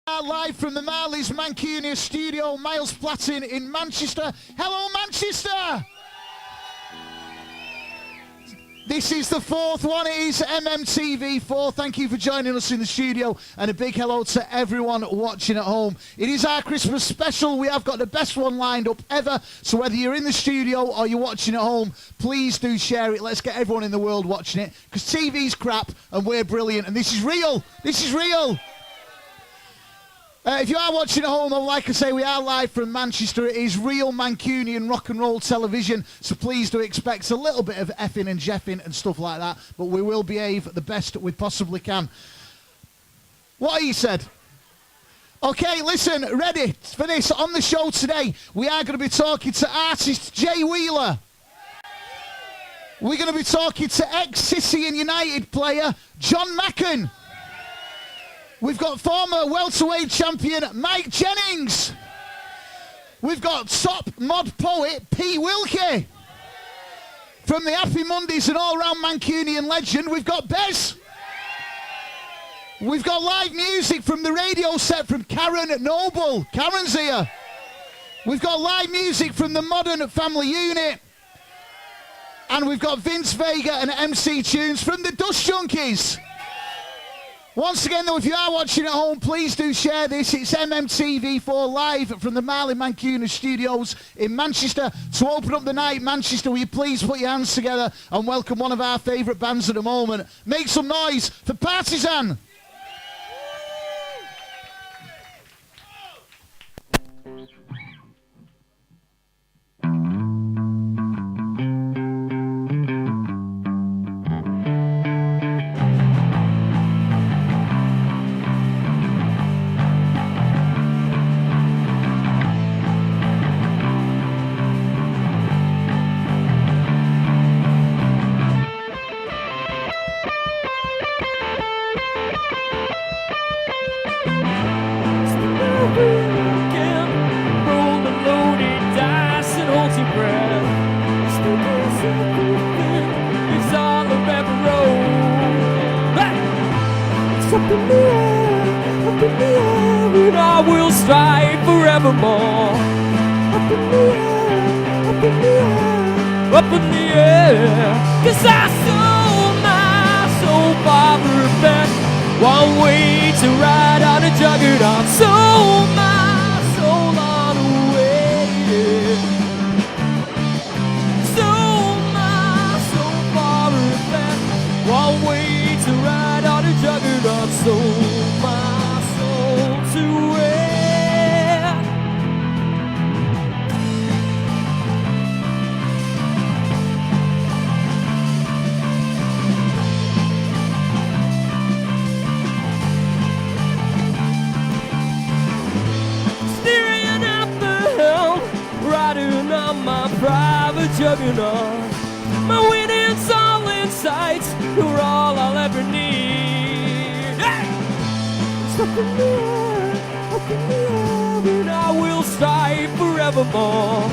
Live from the Marley's Mancunian studio, Miles Platin in Manchester. Hello, Manchester! This is the fourth one. It is MMTV 4. Thank you for joining us in the studio, and a big hello to everyone watching at home. It is our Christmas special. We have got the best one lined up ever, so whether you're in the studio or you're watching at home, please do share it. Let's get everyone in the world watching it, because TV's crap and we're brilliant, and this is real. This is real. If you are watching at home, though, like I say, we are live from Manchester. It is real Mancunian rock and roll television, so please do expect a little bit of effing and jeffing and stuff like that, but we will behave the best we possibly can. What he said. Okay, listen, ready for this. On the show today, we are going to be talking to artist Jay Wheeler. We're going to be talking to ex-City and United player John Macken. We've got former welterweight champion Mike Jennings. We've got top mod poet P. Wilkie. From the Happy Mondays and all-round Mancunian legend, we've got Bez. We've got live music from the radio set from Karen Noble. Karen's here. We've got live music from the Modern Family Unit. And we've got Vince Vega and MC Tunes from the Dust Junkies. Once again, though, if you are watching at home, please do share this. It's MMTV4 live from the Marley Mancunian studios in Manchester. To open up the night, Manchester, will you please put your hands together and welcome one of our favourite bands at the moment. Make some noise for Partisan. Forevermore. Up in the air, 'cause I sold my soul for a bet. One way to ride on a juggernaut. Sold my soul on a way. Sold my soul for a bet. One way to ride on a juggernaut. Sold my soul to wait. My private juggernaut, my winnings all in sight. You're all I'll ever need. Hey! It's up in the air, and I will strive forevermore.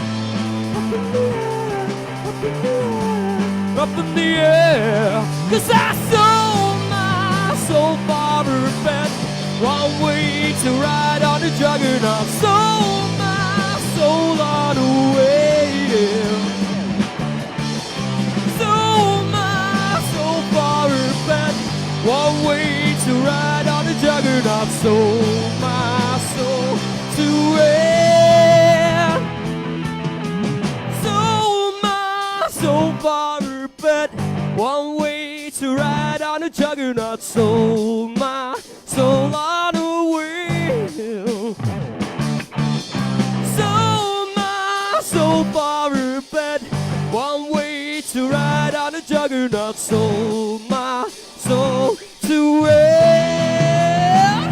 Up in the air, up in the air, up in the air. 'Cause I sold my soul for a bet. One way to ride on a juggernaut. Sold my soul on a way. Sold my soul for a bet. One way to ride on a juggernaut. Sold my soul to air. Sold my soul for a bet. One way to ride on a juggernaut. Sold my soul on a wheel. Sold for a bet. One way to ride on a juggernaut. Sold my soul to air.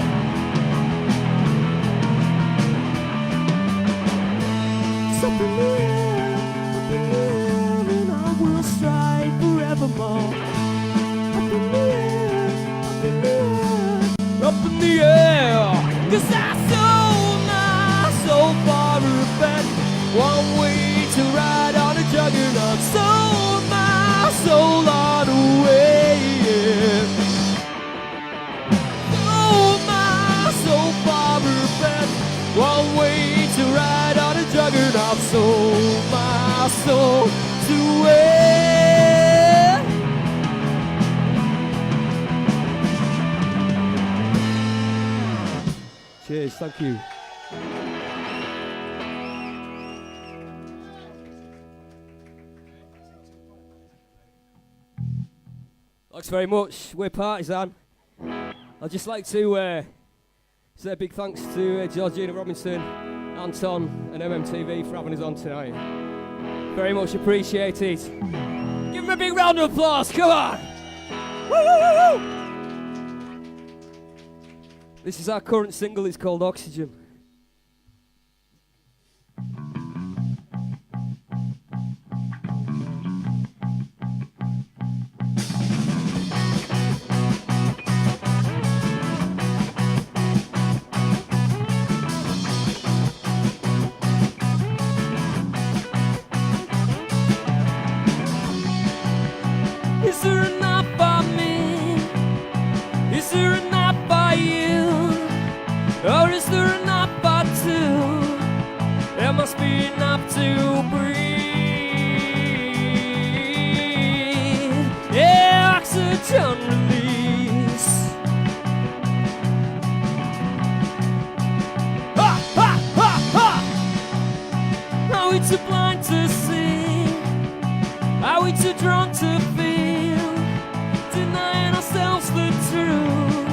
It's up in the air, and I will strive forevermore. Up in the air, up in the air, up in the air. 'Cause I sold my soul for a bet. One way to ride on a juggernaut. Sold my soul on a way. Sold my soul for my soul to wear. Cheers, thank you. Thanks very much. We're Partisan. I'd just like to say a big thanks to Georgina Robinson, Anton and MMTV for having us on tonight. Very much appreciated. Give them a big round of applause, come on! Woo, woo, woo, woo. This is our current single, it's called Oxygen. Is there enough for me? Is there enough for you? Or is there enough for two? There must be enough to breathe. Yeah, oxygen release. Ha, ha, ha, ha! Are we too blind to see? Are we too drunk to feel? Denying ourselves the truth.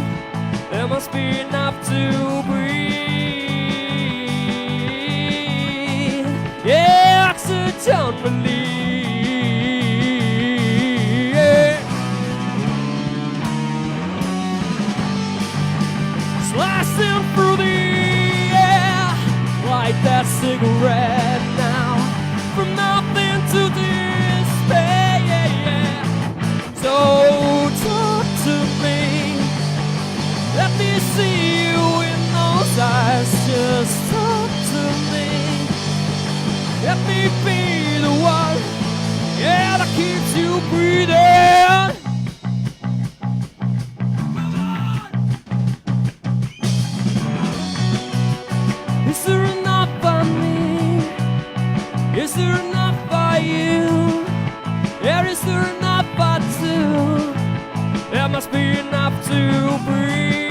There must be enough to breathe. Yeah, oxygen release. Yeah. Slicing through the air, light that cigarette now. From nothing to despair, yeah, yeah. So talk to me. Let me see you in those eyes. Just talk to me. Let me be the one, yeah, that keeps you breathing. Is there enough for me? Is there enough for you? Yeah, is there enough for two? There must be enough to breathe.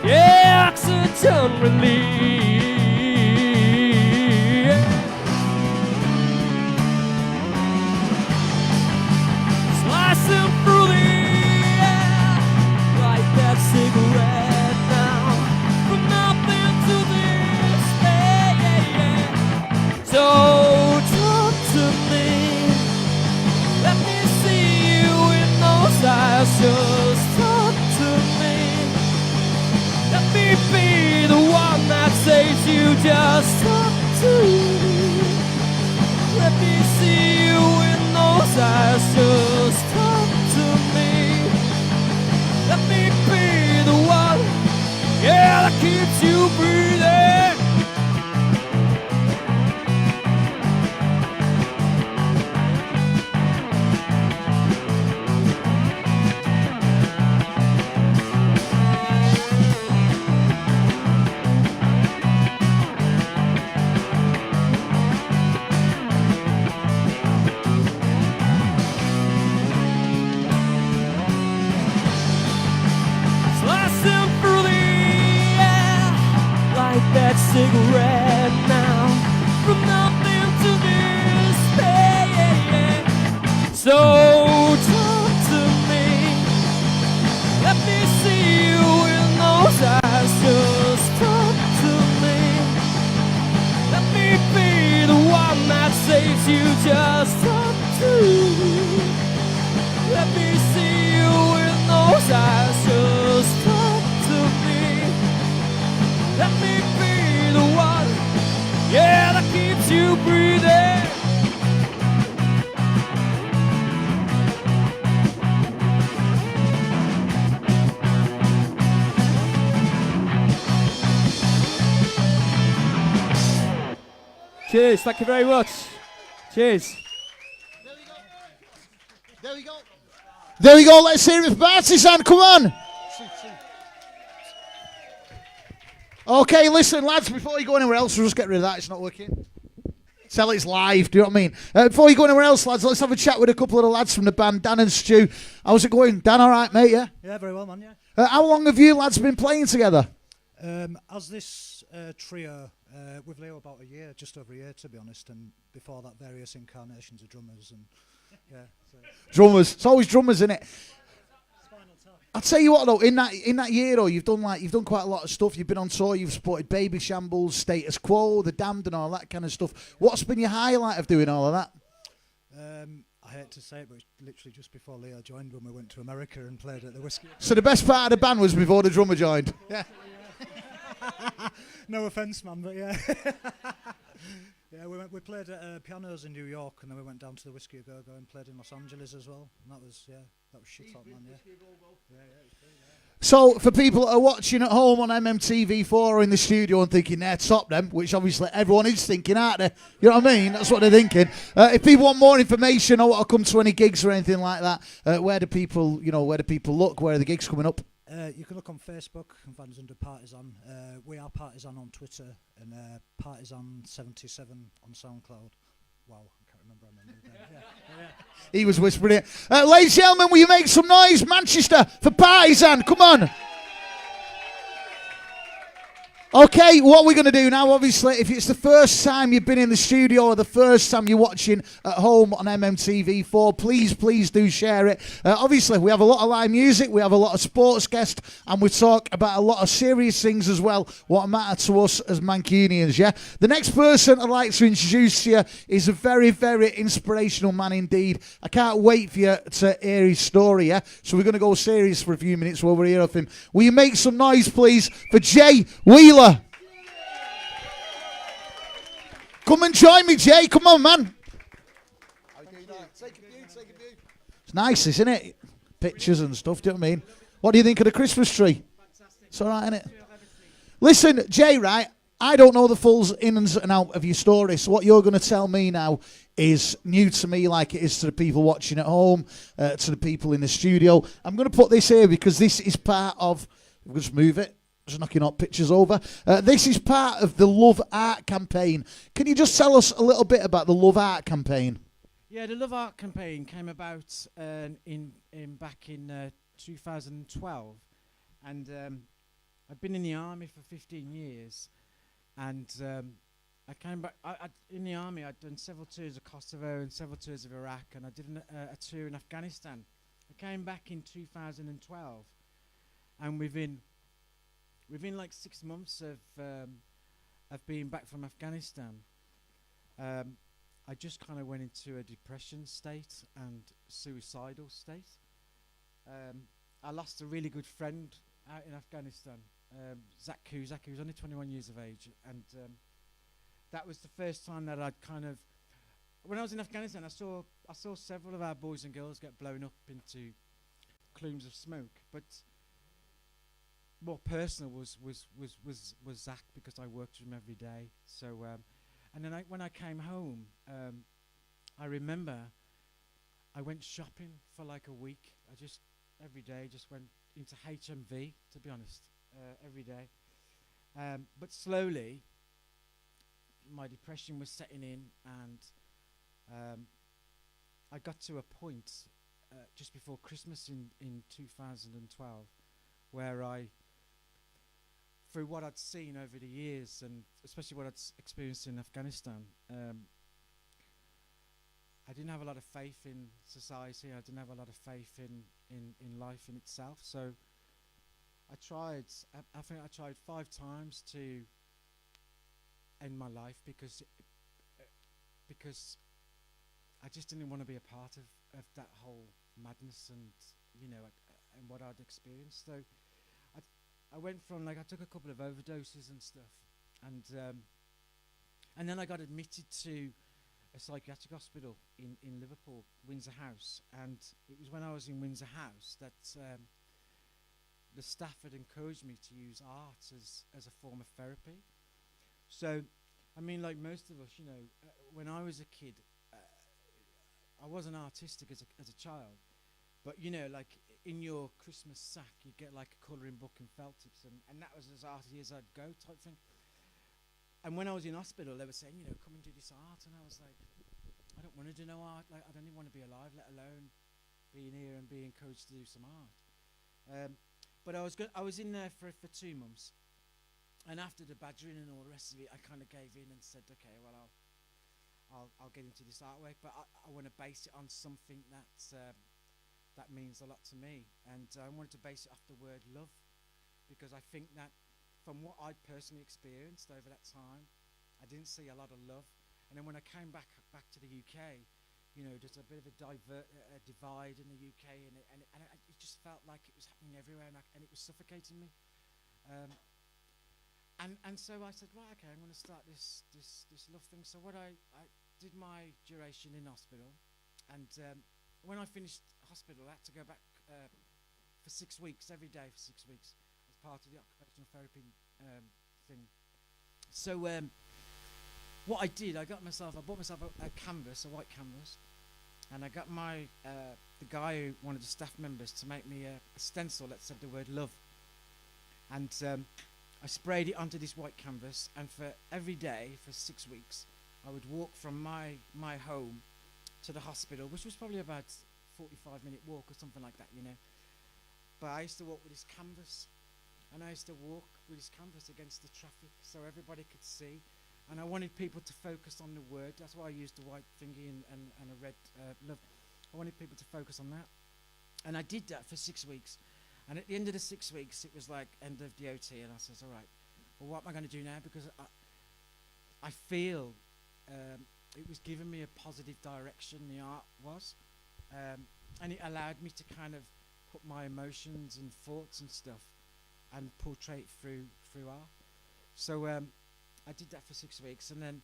Yeah, oxygen release. Slicing through the air, light that cigarette now. From nothing to despair, yeah, yeah. So talk to me. Let me see you in those eyes. Just talk to me. Let me be the one that saves you. Just talk to me. Let me see you in those eyes. Just talk to me. Let me be the one, yeah, that keeps you breathing. That cigarette now. From nothing to despair, yeah, yeah. So talk to me. Let me see you in those eyes. Just talk to me. Let me be the one that saves you. Just talk to me. Let me see you in those eyes. Just talk to me. Let me be the one, yeah, that keeps you breathing. Cheers, thank you very much. Cheers. There we go. There we go. There we go. Let's hear it for Partisan. Come on. Okay, listen, lads, before you go anywhere else, we'll just get rid of that. It's not working. Tell it's live, do you know what I mean? Before you go anywhere else, lads, let's have a chat with a couple of the lads from the band, Dan and Stu. How's it going? Dan, all right, mate, yeah? Yeah, very well, man, yeah. How long have you lads been playing together? As this trio, with Leo about a year, just over a year, to be honest, and before that, various incarnations of drummers, and yeah. So. Drummers. It's always drummers, isn't it? I'll tell you what though, in that year though, you've done quite a lot of stuff. You've been on tour, you've supported Baby Shambles, Status Quo, The Damned and all that kind of stuff. What's been your highlight of doing all of that? I hate to say it, but it's literally just before Leo joined when we went to America and played at the Whiskey. So the best part of the band was before the drummer joined? Yeah. No offence, man, but yeah. Yeah, we played at Pianos in New York, and then we went down to the Whiskey A Go Go and played in Los Angeles as well. And that was shit hot, man. Yeah. So for people that are watching at home on MMTV4 or in the studio and thinking they're top them, which obviously everyone is thinking, aren't they? You know what I mean? That's what they're thinking. If people want more information or want to come to any gigs or anything like that, where do people look? Where are the gigs coming up? You can look on Facebook and find us under Partisan. We are Partisan on Twitter and Partisan 77 on SoundCloud. Wow, I can't remember how many. Yeah. He was whispering it. Ladies and gentlemen, will you make some noise, Manchester, for Partisan? Come on. Okay, what we're going to do now, obviously, if it's the first time you've been in the studio or the first time you're watching at home on MMTV4, please do share it. Obviously, we have a lot of live music, we have a lot of sports guests, and we talk about a lot of serious things as well, what matter to us as Mancunians, yeah? The next person I'd like to introduce to you is a very, very inspirational man indeed. I can't wait for you to hear his story, yeah? So we're going to go serious for a few minutes while we hear of him. Will you make some noise, please, for Jay Wheeler? Come and join me, Jay. Come on, man. It's nice, isn't it? Pictures and stuff, do you know what I mean? What do you think of the Christmas tree? It's all right, isn't it? Listen, Jay, right, I don't know the full ins and out of your story, so what you're going to tell me now is new to me like it is to the people watching at home, to the people in the studio. I'm going to put this here because this is part of... We'll just move it. Just knocking up pictures over. This is part of the Love Art campaign. Can you just tell us a little bit about the Love Art campaign? Yeah, the Love Art campaign came about back in 2012, and I've been in the army for 15 years, and I came back. In the army, I'd done several tours of Kosovo and several tours of Iraq, and I did a tour in Afghanistan. I came back in 2012, and within like 6 months of being back from Afghanistan, I just kind of went into a depression state and suicidal state. I lost a really good friend out in Afghanistan, Zach, who was only 21 years of age, and that was the first time that I'd kind of, when I was in Afghanistan, I saw several of our boys and girls get blown up into plumes of smoke, but more personal was Zach, because I worked with him every day. So, and then when I came home, I remember I went shopping for like a week. I just every day just went into HMV, to be honest, every day. But slowly, my depression was setting in, and I got to a point just before Christmas in 2012 where through what I'd seen over the years, and especially what I'd experienced in Afghanistan, I didn't have a lot of faith in society. I didn't have a lot of faith in life in itself. So I think I tried 5 times to end my life because I just didn't want to be a part of that whole madness and, and what I'd experienced. So I went from, I took a couple of overdoses and stuff, and then I got admitted to a psychiatric hospital in Liverpool, Windsor House, and it was when I was in Windsor House that the staff had encouraged me to use art as a form of therapy. So, I mean, like most of us, when I was a kid, I wasn't artistic as a child, but in your Christmas sack, you get like a colouring book and felt tips, and that was as arty as I'd go type thing. And when I was in hospital, they were saying, you know, come and do this art, and I was like, I don't want to do no art. Like, I don't even want to be alive, let alone being here and being encouraged to do some art. But I was in there for 2 months, and after the badgering and all the rest of it, I kind of gave in and said, okay, well, I'll get into this artwork, but I want to base it on something that means a lot to me, and I wanted to base it off the word love, because I think that from what I personally experienced over that time, I didn't see a lot of love. And then when I came back to the UK, you know, there's a bit of a divide in the UK, and it just felt like it was happening everywhere, and it was suffocating me. And so I said, right, okay, I'm going to start this love thing. So what I did my duration in hospital, and when I finished hospital, I had to go back for 6 weeks, every day for 6 weeks, as part of the occupational therapy thing. So what I did, I bought myself a canvas, a white canvas, and I got the guy who, one of the staff members, to make me a stencil that said the word love. And I sprayed it onto this white canvas, and for every day for 6 weeks, I would walk from my home to the hospital, which was probably about 45-minute walk or something like that, you know. But I used to walk with this canvas, and I used to walk with this canvas against the traffic so everybody could see. And I wanted people to focus on the word. That's why I used the white thingy and a red love. I wanted people to focus on that. And I did that for 6 weeks. And at the end of the 6 weeks, it was like end of the OT, and I says, all right, well, what am I going to do now? Because I feel it was giving me a positive direction, the art was. And it allowed me to kind of put my emotions and thoughts and stuff and portray it through art. So I did that for 6 weeks, and then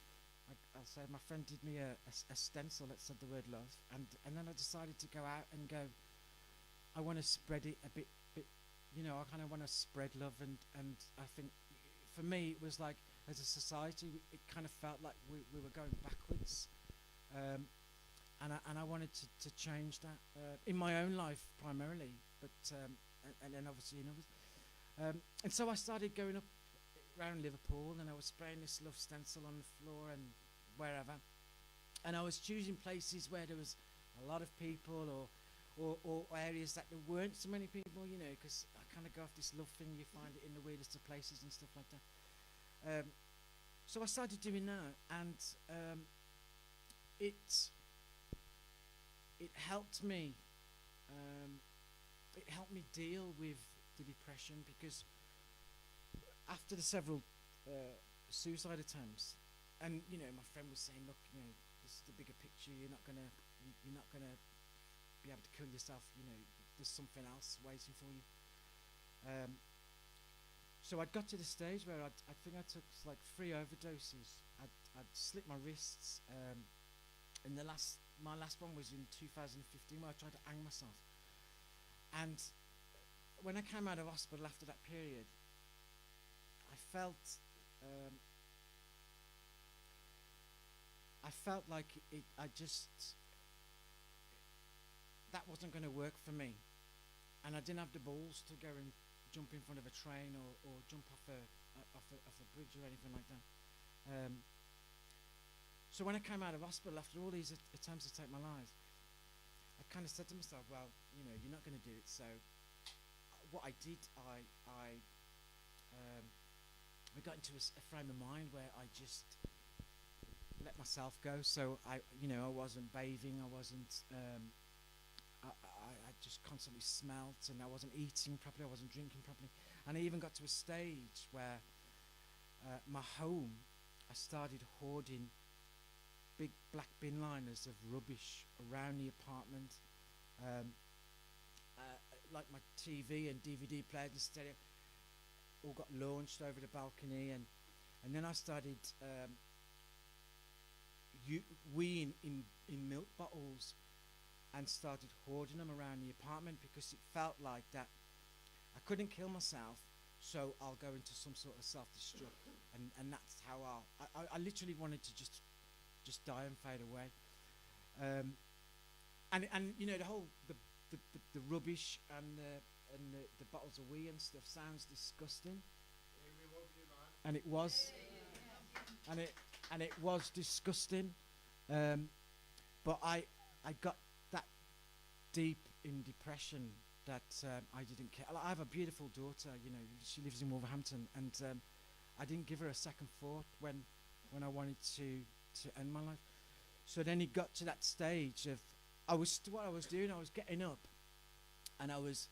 I'll say my friend did me a stencil that said the word love, and then I decided to go out and go, I want to spread it a bit, you know, I kind of want to spread love, and I think for me it was like, as a society, it kind of felt like we were going backwards, and I wanted to change that in my own life primarily, but and then obviously in others. And so I started going up around Liverpool, and I was spraying this love stencil on the floor and wherever, and I was choosing places where there was a lot of people, or areas that there weren't so many people, you know, because I kind of go off this love thing, you find it in the weirdest of places and stuff like that. So I started doing that, and it helped me. It helped me deal with the depression, because after the several suicide attempts, and you know, my friend was saying, look, you know, this is the bigger picture. You're not gonna be able to kill yourself. You know, there's something else waiting for you. So I'd got to the stage where I think I took like 3 overdoses. I'd slit my wrists, and my last one was in 2015, where I tried to hang myself. And when I came out of hospital after that period, I felt like that wasn't going to work for me, and I didn't have the balls to go and jump in front of a train or jump off a bridge or anything like that. So when I came out of hospital after all these attempts to take my life, I kind of said to myself, well, you know, you're not going to do it. So what I did, I got into a frame of mind where I just let myself go. So I wasn't bathing, I wasn't. I just constantly smelt, and I wasn't eating properly, I wasn't drinking properly, and I even got to a stage where my home, I started hoarding big black bin liners of rubbish around the apartment, like my TV and DVD players and stereo, all got launched over the balcony, and then I started weeing in milk bottles and started hoarding them around the apartment, because it felt like that I couldn't kill myself, so I'll go into some sort of self-destruct, and that's how I literally wanted to just die and fade away. And you know, the the rubbish and the bottles of wee and stuff sounds disgusting. And it was, and it was disgusting. But I got that deep in depression that I didn't care. I have a beautiful daughter, you know, she lives in Wolverhampton, and I didn't give her a second thought when I wanted to end my life. So then it got to that stage of what I was doing, I was getting up and I was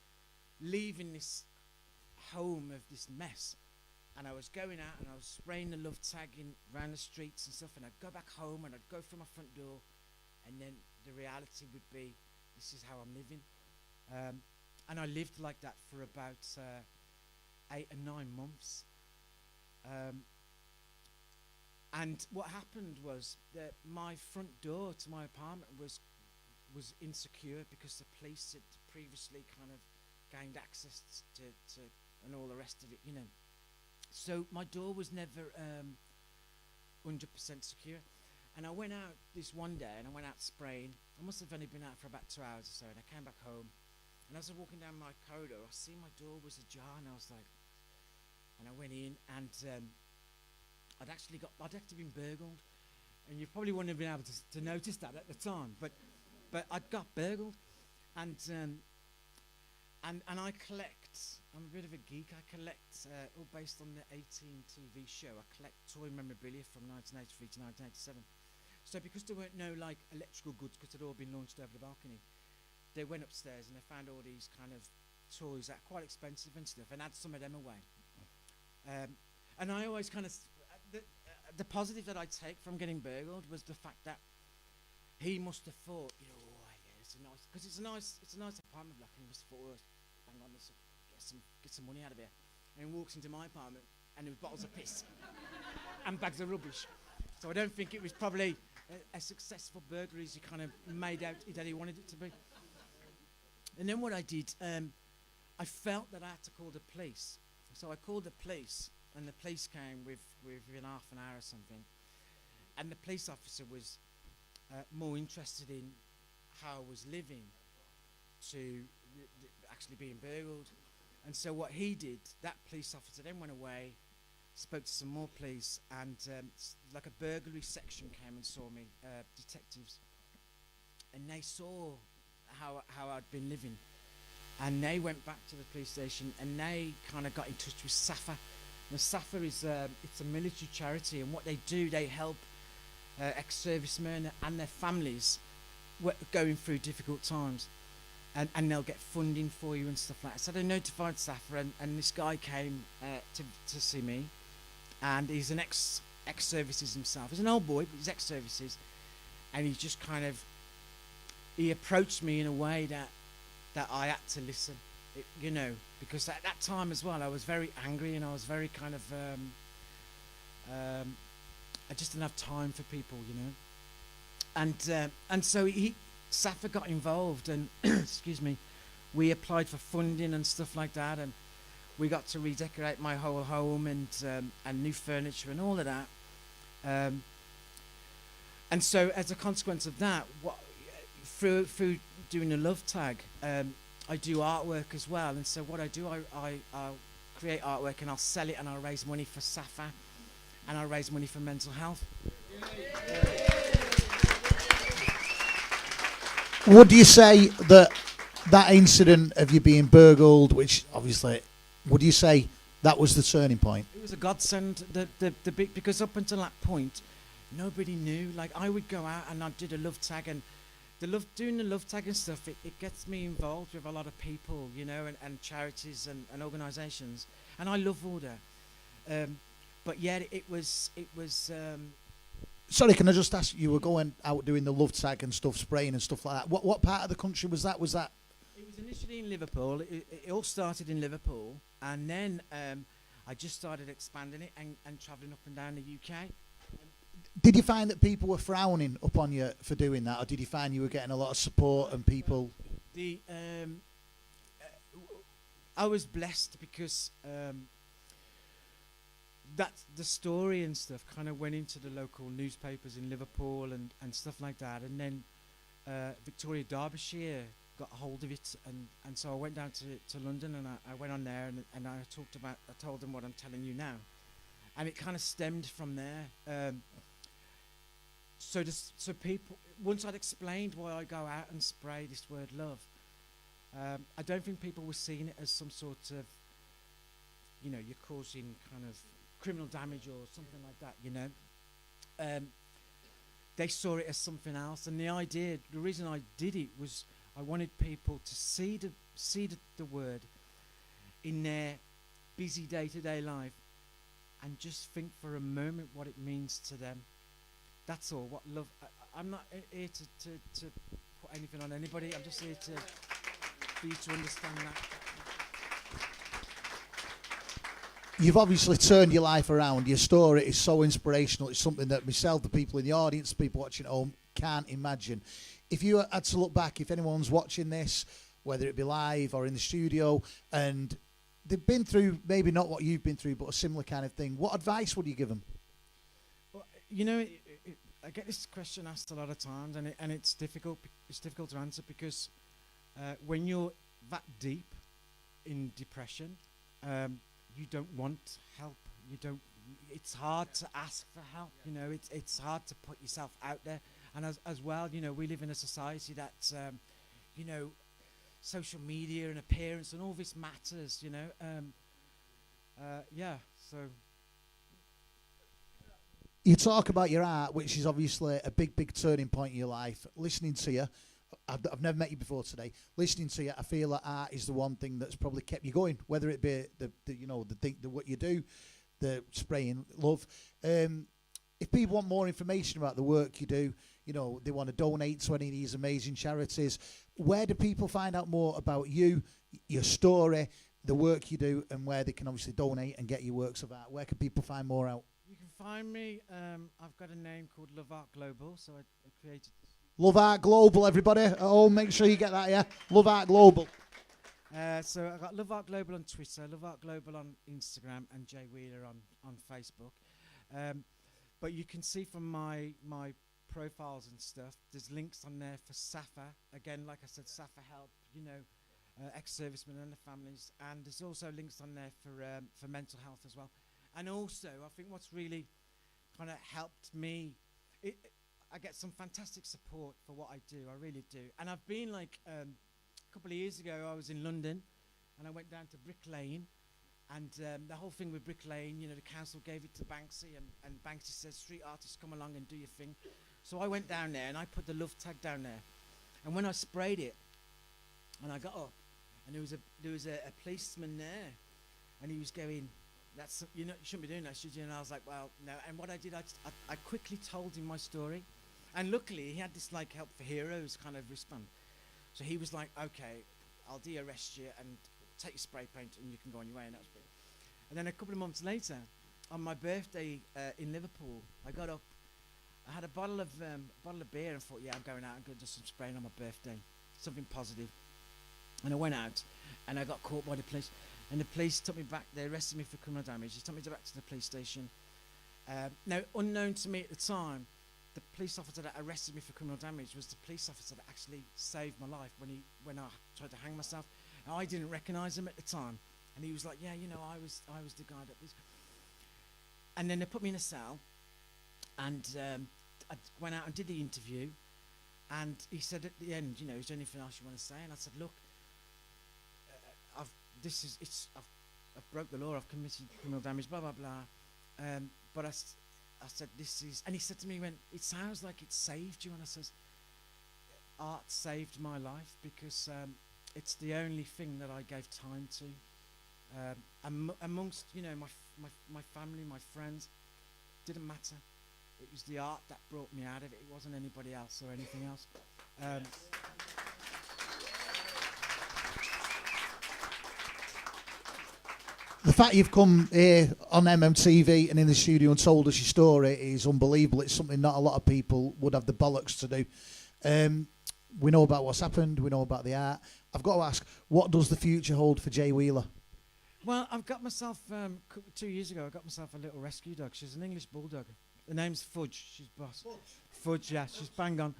leaving this home of this mess, and I was going out and I was spraying the love tag in around the streets and stuff, and I'd go back home and I'd go through my front door, and then the reality would be, this is how I'm living. And I lived like that for about 8 or 9 months. And what happened was that my front door to my apartment was insecure because the police had previously kind of gained access to and all the rest of it, you know. So my door was never 100% secure. And I went out this one day and I went out spraying. I must have only been out for about 2 hours or so, and I came back home. And as I was walking down my corridor, I see my door was ajar, and I was like, and I went in, and I'd actually been burgled, and you probably wouldn't have been able to notice that at the time, but I'd got burgled, and I collect. I'm a bit of a geek. I collect, all based on the MMTV show. I collect toy memorabilia from 1983 to 1987. So because there weren't no like electrical goods, because they'd all been launched over the balcony, they went upstairs and they found all these kind of toys that are quite expensive and stuff, and had some of them away. And I always kind of the positive that I take from getting burgled was the fact that he must have thought, you know, oh yeah, it's a nice, because it's a nice apartment block, and he must have thought, oh, bang on this, get some money out of here. And he walks into my apartment and there was bottles of piss and bags of rubbish. So I don't think it was probably a successful burglary as he kind of made out that he wanted it to be. And then what I did, I felt that I had to call the police. So I called the police, and the police came within half an hour or something. And the police officer was more interested in how I was living to actually being burgled. And so what he did, that police officer then went away, spoke to some more police, and like a burglary section came and saw me, detectives. And they saw how I'd been living. And they went back to the police station and they kind of got in touch with SAFA. Now, SAFA is it's a military charity, and what they do, they help ex-servicemen and their families going through difficult times. And they'll get funding for you and stuff like that. So they notified SAFA, and this guy came to see me, and he's an ex-services himself. He's an old boy, but he's ex-services, and he just kind of, he approached me in a way that I had to listen, you know, because at that time as well, I was very angry, and I was very kind of, I just didn't have time for people, you know. And so SAFA got involved, and excuse me, we applied for funding and stuff like that, and we got to redecorate my whole home and new furniture and all of that. And so as a consequence of that, through doing the love tag, I do artwork as well. And so what I do, I'll create artwork and I'll sell it, and I'll raise money for SAFA, and I'll raise money for mental health. Would you say that incident of you being burgled, which obviously, would you say that was the turning point? It was a godsend, the big, because up until that point, nobody knew. Like, I would go out and I did a love tag, and doing the love tag and stuff, it gets me involved with a lot of people, you know, and charities and organisations, and I love all that. But yet it was. Sorry, can I just ask, you were going out doing the love tag and stuff, spraying and stuff like that. What part of the country was that? Was that? It was initially in Liverpool. It all started in Liverpool, and then I just started expanding it and travelling up and down the UK. Did you find that people were frowning upon you for doing that, or did you find you were getting a lot of support and people? I was blessed because that's the story and stuff kind of went into the local newspapers in Liverpool and stuff like that, and then Victoria, Derbyshire got a hold of it, and so I went down to London, and I went on there, and I told them what I'm telling you now, and it kind of stemmed from there. So people, once I'd explained why I go out and spray this word love, I don't think people were seeing it as some sort of, you're causing kind of criminal damage or something like that, they saw it as something else. And the reason I did it was I wanted people to see the word in their busy day-to-day life and just think for a moment what it means to them. That's all. What love. I'm not here to put anything on anybody. I'm just here for you to understand that. You've obviously turned your life around. Your story is so inspirational. It's something that myself, the people in the audience, people watching at home can't imagine. If you had to look back, if anyone's watching this, whether it be live or in the studio, and they've been through maybe not what you've been through, but a similar kind of thing, what advice would you give them? Well, I get this question asked a lot of times, and it's difficult. It's difficult to answer because when you're that deep in depression, you don't want help. It's hard to ask for help. It's hard to put yourself out there. And as well, we live in a society that, social media and appearance and all this matters. So. You talk about your art, which is obviously a big turning point in your life. Listening to you, I've never met you before today. Listening to you, I feel that art is the one thing that's probably kept you going. Whether it be the what you do, the spraying love. If people want more information about the work you do, they want to donate to any of these amazing charities. Where do people find out more about you, your story, the work you do, and where they can obviously donate and get your works of art? Where can people find more out? You can find me. I've got a name called Love Art Global, so I created. Love Art Global, everybody at home, make sure you get that, yeah? Love Art Global. So I've got Love Art Global on Twitter, Love Art Global on Instagram, and Jay Wheeler on Facebook. But you can see from my profiles and stuff, there's links on there for SAFA. Again, like I said, SAFA help, ex-servicemen and their families. And there's also links on there for mental health as well. And also, I think what's really kind of helped me, I get some fantastic support for what I do. I really do. And I've been a couple of years ago, I was in London, and I went down to Brick Lane, and the whole thing with Brick Lane, the council gave it to Banksy, and Banksy says, street artists, come along and do your thing. So I went down there, and I put the love tag down there. And when I sprayed it, and I got up, and there was a policeman there, and he was going, you shouldn't be doing that, should you? And I was like, well, no. And what I did, I quickly told him my story. And luckily, he had this Help for Heroes kind of wristband. So he was like, okay, I'll de-arrest you and take your spray paint and you can go on your way. And that was brilliant. And then a couple of months later, on my birthday in Liverpool, I got up. I had a bottle of beer and thought, yeah, I'm going out. I'm going to do some spraying on my birthday, something positive. And I went out, and I got caught by the police. And the police took me back. They arrested me for criminal damage. They took me back to the police station. Now, unknown to me at the time, the police officer that arrested me for criminal damage was the police officer that actually saved my life when I tried to hang myself. And I didn't recognise him at the time. And he was like, yeah, I was the guy that was. And then they put me in a cell, and I went out and did the interview. And he said at the end, is there anything else you want to say? And I said, look, I've broke the law, I've committed criminal damage, blah, blah, blah. But I said, this is, and he said to me, it sounds like it saved you. And I says, art saved my life because it's the only thing that I gave time to. Amongst, my family, my friends, didn't matter. It was the art that brought me out of it. It wasn't anybody else or anything else. The fact you've come here on MMTV and in the studio and told us your story is unbelievable. It's something not a lot of people would have the bollocks to do. We know about what's happened. We know about the art. I've got to ask, what does the future hold for Jay Wheeler? Well, I've got myself, 2 years ago, I got myself a little rescue dog. She's an English bulldog. The name's Fudge. She's boss. Fudge, yeah, she's bang on.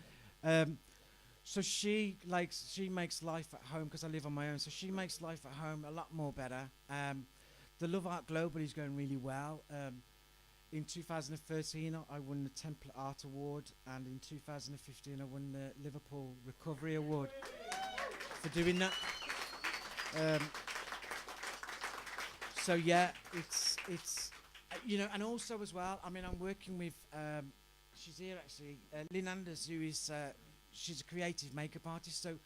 So she makes life at home, because I live on my own. So she makes life at home a lot more better. The Love Art Global is going really well. In 2013, I won the Temple Art Award, and in 2015, I won the Liverpool Recovery Award for doing that. So yeah, it's and also as well. I mean, I'm working with she's here actually, Lynn Anders, who is she's a creative makeup artist. So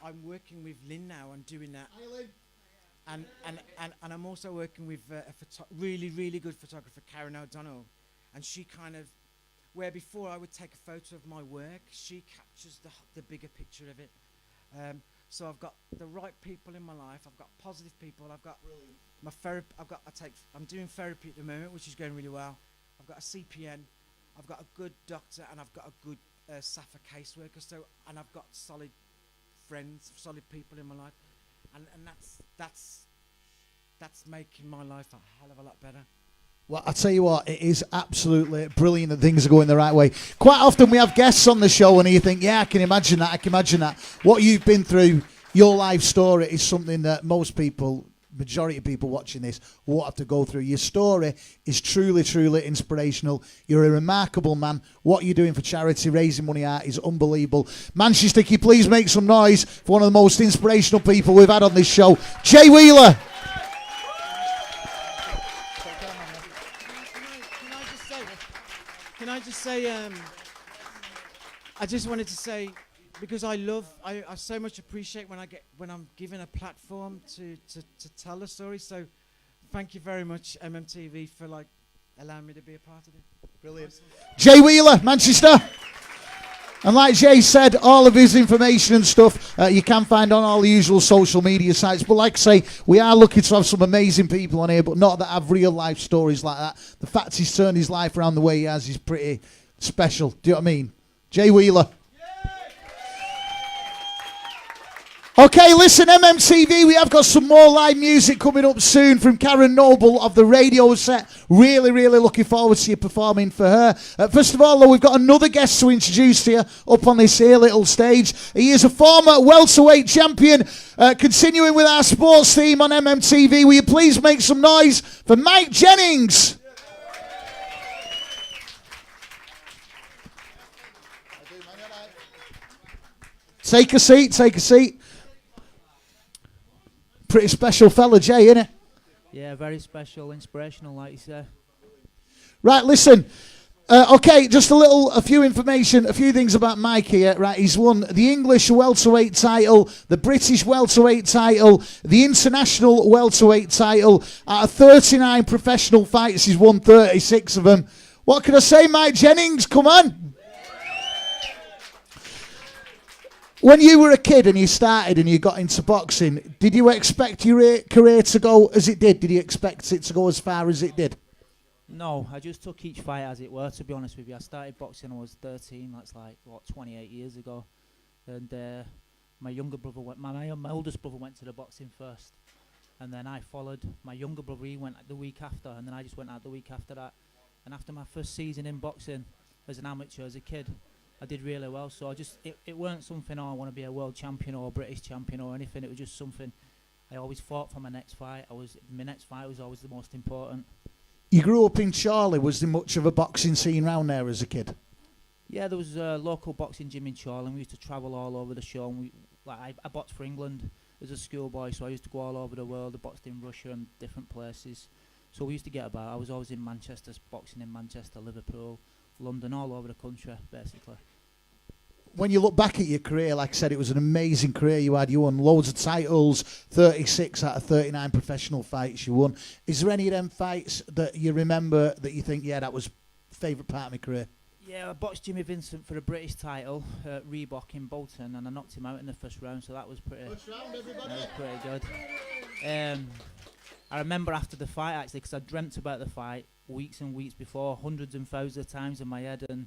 I'm working with Lynn now and doing that. Hi, Lynn. And I'm also working with a really good photographer, Karen O'Donnell, and she kind of, where before I would take a photo of my work, she captures the bigger picture of it. So I've got the right people in my life. I've got positive people. I've got my therapy. I'm doing therapy at the moment, which is going really well. I've got a CPN. I've got a good doctor, and I've got a good SAFA caseworker. So, and I've got solid friends, solid people in my life. And that's making my life a hell of a lot better. Well, I tell you what, it is absolutely brilliant that things are going the right way. Quite often we have guests on the show and you think, yeah, I can imagine that. What you've been through, your life story is something that most people, majority of people watching this, won't have to go through. Your story is truly inspirational. You're a remarkable man. What you're doing for charity, raising money out, is unbelievable. Manchester, can you please make some noise for one of the most inspirational people we've had on this show, Jay Wheeler. Can I just say, I just wanted to say, because I so much appreciate when I'm given a platform to tell the story. So thank you very much, MMTV, for allowing me to be a part of it. Brilliant. Jay Wheeler, Manchester. And like Jay said, all of his information and stuff you can find on all the usual social media sites. But like I say, we are lucky to have some amazing people on here, but not that have real life stories like that. The fact he's turned his life around the way he has is pretty special. Do you know what I mean? Jay Wheeler. Okay, listen, MMTV, we have got some more live music coming up soon from Karen Noble of the radio set. Really looking forward to you performing for her. First of all, though, we've got another guest to introduce to you up on this here little stage. He is a former welterweight champion. Continuing with our sports theme on MMTV, will you please make some noise for Mike Jennings? Take a seat. Pretty special fella, Jay, innit? Yeah, very special, inspirational, like you say. Right, listen. Okay, just a few things about Mike here. Right, he's won the English welterweight title, the British welterweight title, the international welterweight title. Out of 39 professional fights, he's won 36 of them. What can I say, Mike Jennings? Come on. When you were a kid and you started and you got into boxing, did you expect your career to go as it did? Did you expect it to go as far as it did? No, I just took each fight as it were, to be honest with you. I started boxing when I was 13, that's 28 years ago. And my younger brother my oldest brother went to the boxing first. And then I followed. My younger brother, he went the week after, and then I just went out the week after that. And after my first season in boxing as an amateur, as a kid, I did really well. So it weren't something, I want to be a world champion or a British champion or anything. It was just something I always fought for my next fight. My next fight was always the most important. You grew up in Chorley. Was there much of a boxing scene around there as a kid? Yeah, there was a local boxing gym in Chorley, and we used to travel all over the show. And I boxed for England as a schoolboy, so I used to go all over the world. I boxed in Russia and different places. So we used to get about. I was always in Manchester, boxing in Manchester, Liverpool, London, all over the country, basically. When you look back at your career, like I said, it was an amazing career you had. You won loads of titles, 36 out of 39 professional fights you won. Is there any of them fights that you remember that you think, yeah, that was favourite part of my career? Yeah, I boxed Jimmy Vincent for a British title at Reebok in Bolton, and I knocked him out in the first round, so that was pretty, First round, everybody. that was pretty good. I remember after the fight, actually, because I dreamt about the fight weeks and weeks before, hundreds and thousands of times in my head, and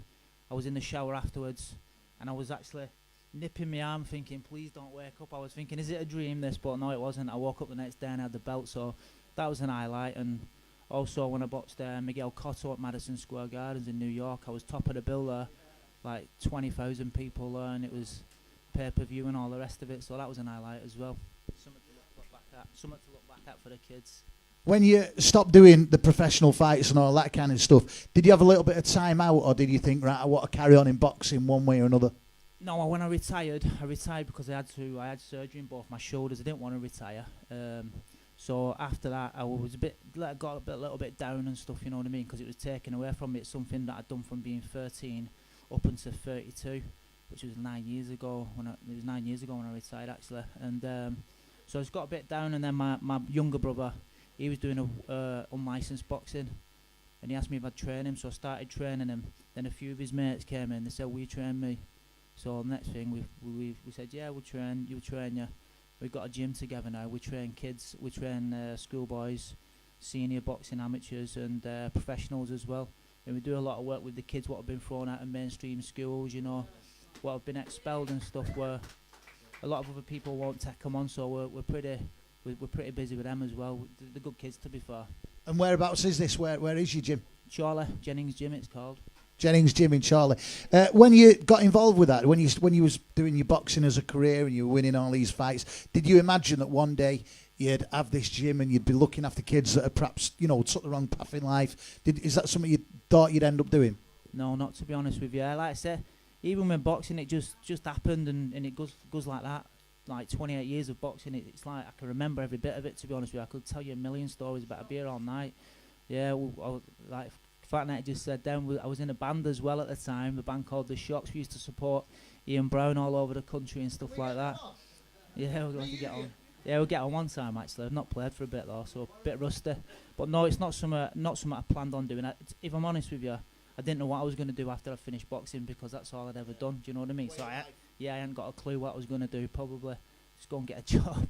I was in the shower afterwards, and I was actually nipping my arm thinking, please don't wake up. I was thinking, is it a dream, this? But no, it wasn't. I woke up the next day and had the belt, so that was an highlight. And also when I boxed Miguel Cotto at Madison Square Gardens in New York, I was top of the bill there, 20,000 people there, and it was pay-per-view and all the rest of it. So that was an highlight as well. Something to look back at. Something to look back at for the kids. When you stopped doing the professional fights and all that kind of stuff, did you have a little bit of time out, or did you think, right, I want to carry on in boxing one way or another? No, when I retired because I had surgery in both my shoulders. I didn't want to retire. So after that, I was got a little bit down and stuff. You know what I mean? Because it was taken away from me. It's something that I'd done from being 13 up until 32, which was 9 years ago. It was 9 years ago when I retired actually. And so I just got a bit down. And then my younger brother, he was doing unlicensed boxing, and he asked me if I'd train him. So I started training him. Then a few of his mates came in. They said, "Will you train me?" So the next thing we said, "Yeah, we'll train you." We've got a gym together now. We train kids, we train schoolboys, senior boxing amateurs, and professionals as well. And we do a lot of work with the kids what have been thrown out of mainstream schools, you know, what have been expelled and stuff. Where a lot of other people won't take them on. So we're pretty busy with them as well. The good kids, to be fair. And whereabouts is this? Where is your gym? Charlie, Jennings Gym, it's called. Jennings Gym in Charlie. When you got involved with that, when you was doing your boxing as a career and you were winning all these fights, did you imagine that one day you'd have this gym and you'd be looking after kids that are perhaps, you know, took the wrong path in life? Is that something you thought you'd end up doing? No, not to be honest with you. Like I said, even when boxing, it just happened, and it goes like that. Like 28 years of boxing, it's like I can remember every bit of it. To be honest with you, I could tell you a million stories about. I'd be here all night. Yeah, like Fat Night just said. Then I was in a band as well at the time. The band called The Shocks. We used to support Ian Brown all over the country and stuff like that. Yeah, we're going to get on. Yeah, we'll get on one time actually. I've not played for a bit though, so a bit rusty. But no, it's not something I planned on doing. If I'm honest with you, I didn't know what I was going to do after I finished boxing, because that's all I'd ever done. Do you know what I mean? So I hadn't got a clue what I was going to do. Probably just go and get a job.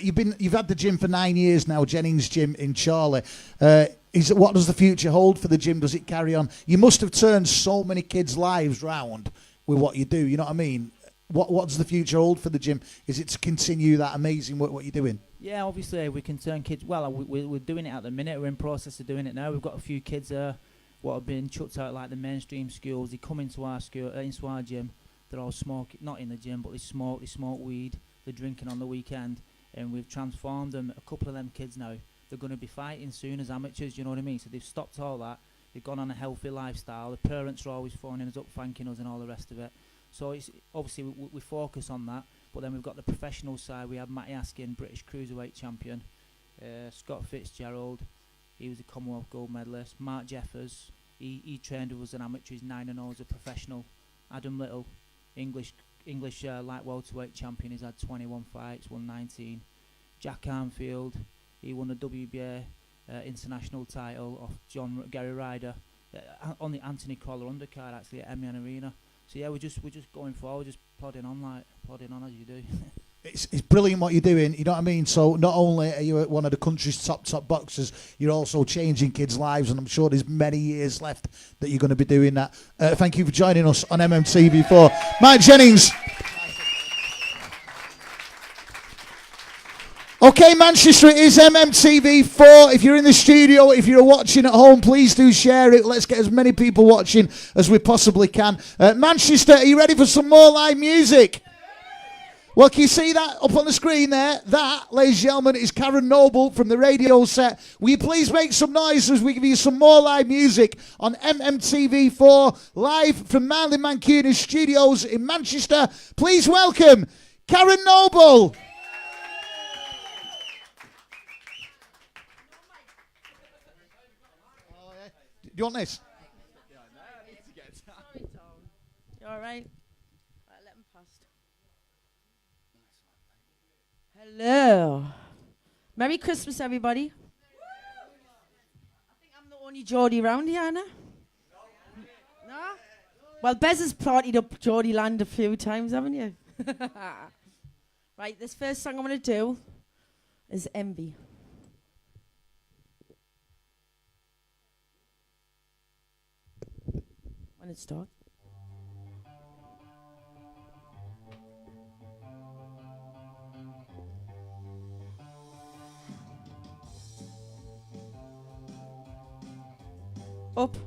You've had the gym for 9 years now, Jennings Gym in Charlie. What does the future hold for the gym? Does it carry on? You must have turned so many kids' lives round with what you do. You know what I mean? What does the future hold for the gym? Is it to continue that amazing work what you're doing? Yeah, obviously we can turn kids. Well, we're doing it at the minute. We're in process of doing it now. We've got a few kids what have been chucked out like the mainstream schools. They come into our school, into our gym. They're all smoking, not in the gym, but they smoke weed. They're drinking on the weekend. And we've transformed them. A couple of them kids now, they're going to be fighting soon as amateurs, you know what I mean? So they've stopped all that. They've gone on a healthy lifestyle. The parents are always phoning us up, thanking us and all the rest of it. So it's obviously we focus on that. But then we've got the professional side. We have Matty Askin, British Cruiserweight champion. Scott Fitzgerald, he was a Commonwealth gold medalist. Mark Jeffers, he trained with us as an amateur. He's 9-0 as a professional. Adam Little, English light welterweight champion. He's had 21 fights, won 19. Jack Armfield, he won a WBA international title off Gary Ryder on the Anthony Crawler undercard actually at Emian Arena. So yeah, we're just going forward, just plodding on as you do. It's brilliant what you're doing, you know what I mean? So not only are you one of the country's top boxers, you're also changing kids' lives, and I'm sure there's many years left that you're going to be doing that. Thank you for joining us on MMTV4. Mike Jennings. Okay, Manchester, it is MMTV4. If you're in the studio, if you're watching at home, please do share it. Let's get as many people watching as we possibly can. Manchester, are you ready for some more live music? Well, can you see that up on the screen there? That, ladies and gentlemen, is Karen Noble from the radio set. Will you please make some noise as we give you some more live music on MMTV4, live from Manly Mancunian Studios in Manchester. Please welcome Karen Noble. Do you want this? Sorry, Tom. You all right? Right, let him past. Hello. Merry Christmas, everybody. I think I'm the only Geordie round here, no? No? Well, Bez has partied up Geordie land a few times, haven't you? Right, this first song I'm going to do is Envy. When it starts. Up.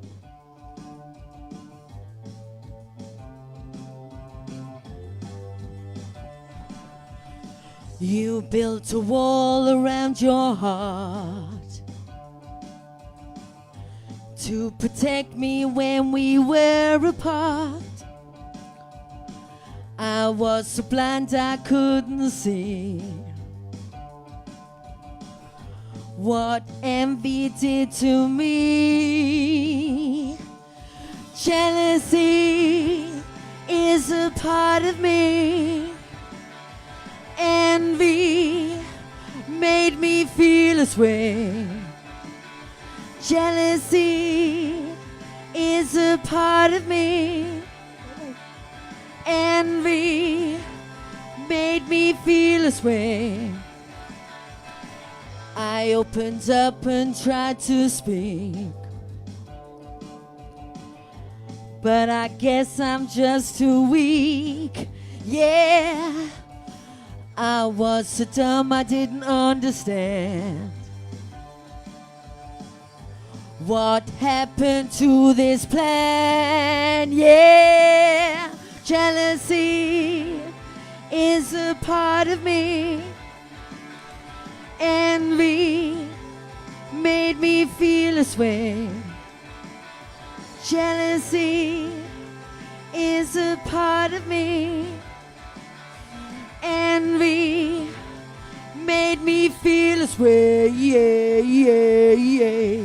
You built a wall around your heart to protect me when we were apart. I was so blind I couldn't see what envy did to me. Jealousy is a part of me. Envy made me feel this way. Jealousy is a part of me. Envy made me feel this way. I opened up and tried to speak, but I guess I'm just too weak. Yeah, I was so dumb I didn't understand what happened to this plan. Yeah, jealousy is a part of me. Envy made me feel this way. Jealousy is a part of me. Envy made me feel this way. Yeah, yeah, yeah.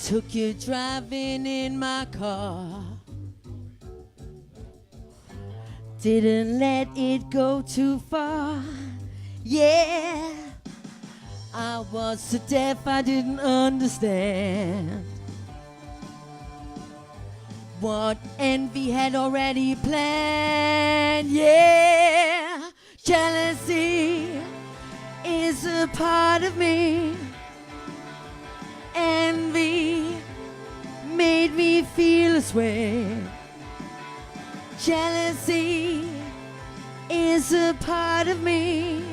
Took you driving in my car, didn't let it go too far. Yeah, I was so deaf I didn't understand what envy had already planned. Yeah, jealousy is a part of me. Envy made me feel this way. Jealousy is a part of me.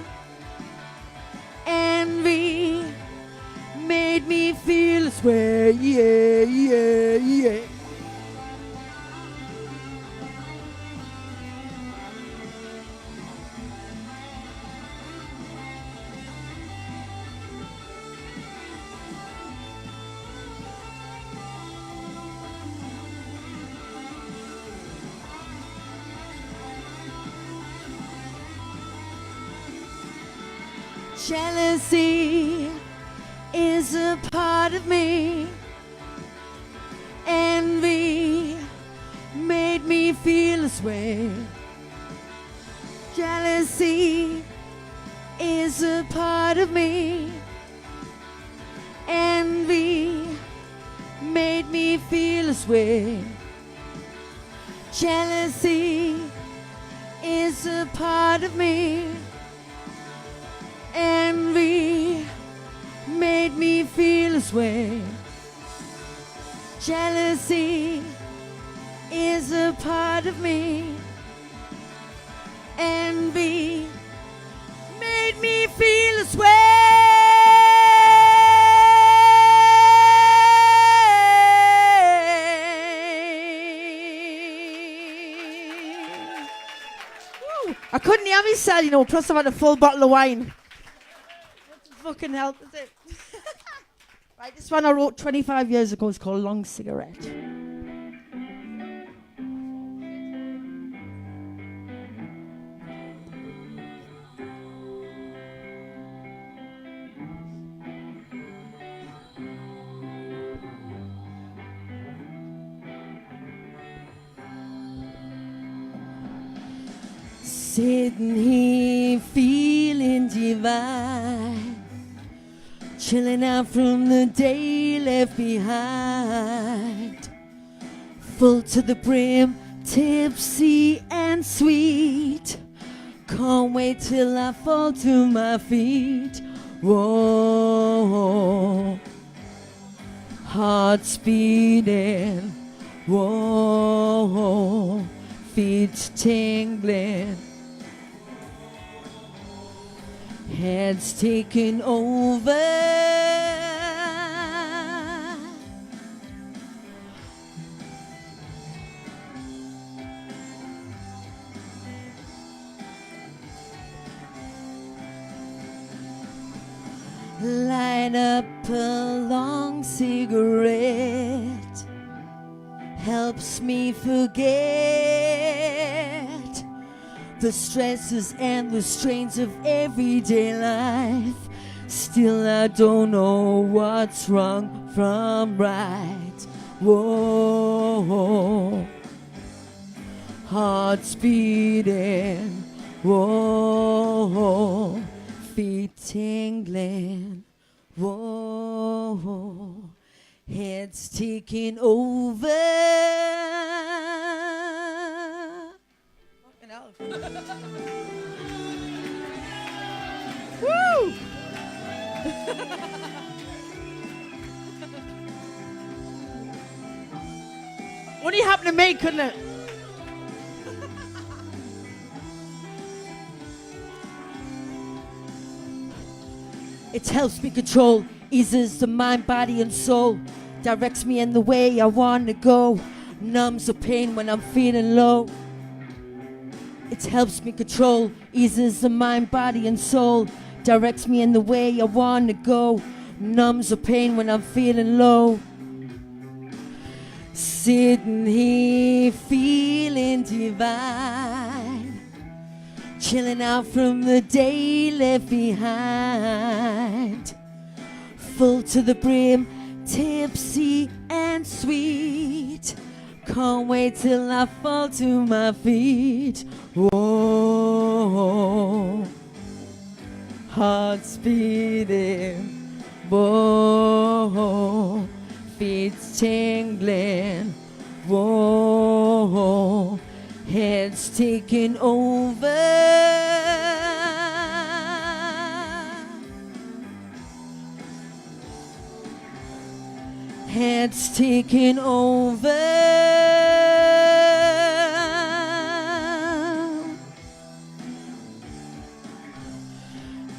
Envy made me feel this way. Yeah, yeah, yeah. Jealousy is a part of me. Envy made me feel this way. Jealousy is a part of me. Envy made me feel this way. Jealousy is a part of me. Envy made me feel this way. Jealousy is a part of me. Envy made me feel this way. Woo. I couldn't hear myself, you know, plus I've had a full bottle of wine. Fucking hell, is it? Right, this one I wrote 25 years ago. It's called Long Cigarette. Sitting here feeling divine, chilling out from the day left behind, full to the brim, tipsy and sweet. Can't wait till I fall to my feet. Whoa, heart's beating. Whoa, feet tingling. Head's taking over. light up a long cigarette, helps me forget the stresses and the strains of everyday life. Still I don't know what's wrong from right. Whoa, heart's beating. Whoa, feet tingling. Whoa, head's taking over. Fucking hell. Woo! Only happened to me, couldn't it? It helps me control, eases the mind, body and soul, directs me in the way I want to go, numbs the pain when I'm feeling low. It helps me control, eases the mind, body and soul, directs me in the way I want to go, numbs the pain when I'm feeling low. Sitting here feeling divine, chilling out from the day left behind, full to the brim, tipsy and sweet. Can't wait till I fall to my feet. Whoa, heart's beating. Whoa, feet tingling. Whoa, head's taking over. Head's taking over.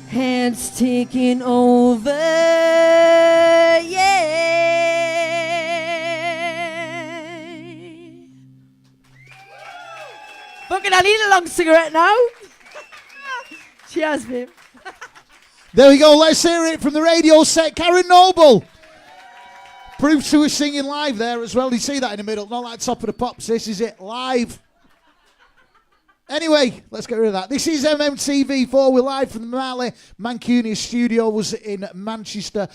Head's taking over. Yeah. Fucking, I need a long cigarette now. Cheers, babe. There we go. Let's hear it from the radio set. Karen Noble. Proof she was singing live there as well. You see that in the middle? Not like Top of the Pops. This is it live. Anyway, let's get rid of that. This is MMTV4. We're live from the Marley Mancunian Studios in Manchester.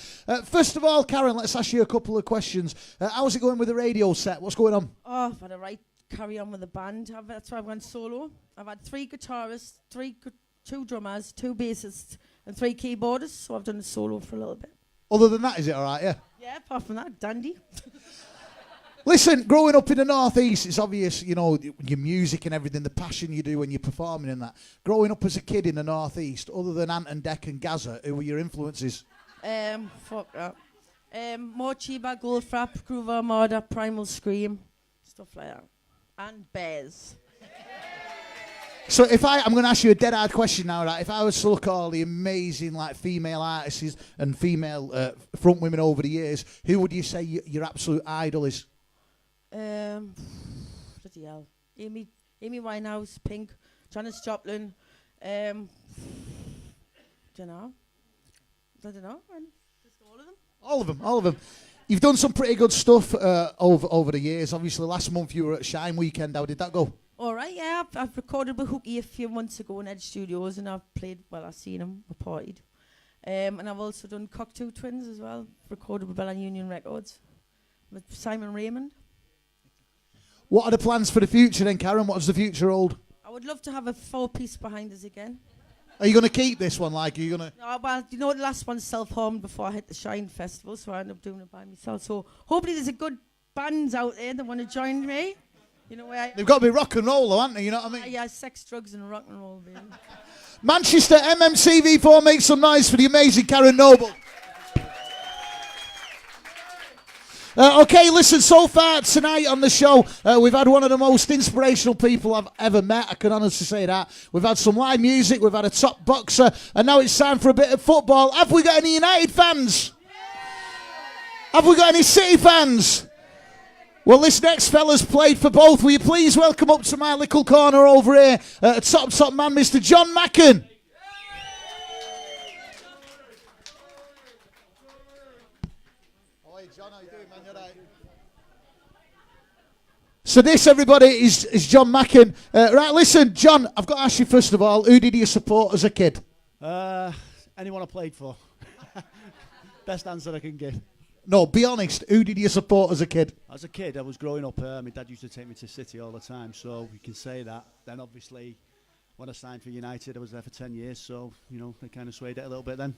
First of all, Karen, let's ask you a couple of questions. How's it going with the radio set? What's going on? Oh, I've had a right carry on with the band. That's why I've gone solo. I've had 3 guitarists, 2 drummers, 2 bassists, and 3 keyboardists. So I've done a solo for a little bit. Other than that, is it all right, yeah? Yeah, apart from that, dandy. Listen, growing up in the North East, it's obvious, you know, your music and everything, the passion you do when you're performing and that. Growing up as a kid in the North East, other than Ant and Dec and Gaza, who were your influences? Fuck that. More Chiba, Goldfrapp, Groove Armada, Primal Scream, stuff like that. And Bears. So I'm going to ask you a dead hard question now, right? If I was to look at all the amazing like female artists and female front women over the years, who would you say your absolute idol is? Bloody hell. Amy Winehouse, Pink, Janis Joplin. Don't know. I don't know. Just all of them. All of them. You've done some pretty good stuff over the years. Obviously, last month you were at Shine Weekend. How did that go? All right, yeah. I've recorded with Hookie a few months ago in Edge Studios, and I've seen him, I partied. And I've also done Cocktail Twins as well, recorded with Bell & Union Records with Simon Raymond. What are the plans for the future then, Karen? What does the future hold? I would love to have a 4-piece behind us again. Are you going to keep this one? Like, are you going to? No, well, you know, the last one self-harmed before I hit the Shine Festival, so I ended up doing it by myself. So hopefully there's a good bands out there that want to join me. You know where They've got to be rock and roll, though, haven't they? You know what I mean? Yeah, sex, drugs, and rock and roll, baby. Manchester MMTV4, make some noise for the amazing Karen Noble. Okay, listen, so far tonight on the show, we've had one of the most inspirational people I've ever met. I can honestly say that. We've had some live music, we've had a top boxer, and now it's time for a bit of football. Have we got any United fans? Have we got any City fans? Well, this next fella's played for both. Will you please welcome up to my little corner over here, top man, Mr. John Macken. John, how you doing, man? You right? So this, everybody, is John Macken. Right, listen, John, I've got to ask you first of all, who did you support as a kid? Anyone I played for. Best answer I can give. No, be honest, who did you support as a kid? As a kid, I was growing up, my dad used to take me to City all the time, so you can say that. Then obviously, when I signed for United, I was there for 10 years, so, you know, they kind of swayed it a little bit then.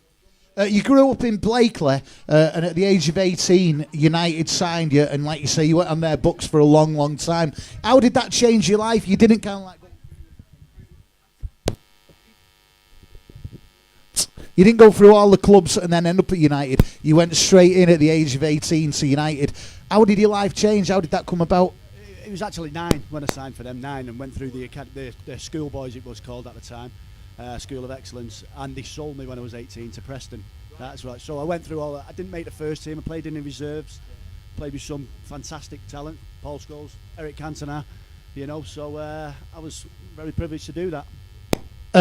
You grew up in Blakely, and at the age of 18, United signed you, and like you say, you went on their books for a long, long time. How did that change your life? You didn't kind of like... You didn't go through all the clubs and then end up at United. You went straight in at the age of 18 to United. How did your life change? How did that come about? It was actually 9 when I signed for them, 9, and went through the schoolboys, it was called at the time. School of Excellence, and they sold me when I was 18 to Preston. That's right. So I went through all that. I didn't make the first team. I played in the reserves, played with some fantastic talent, Paul Scholes, Eric Cantona, you know. So I was very privileged to do that.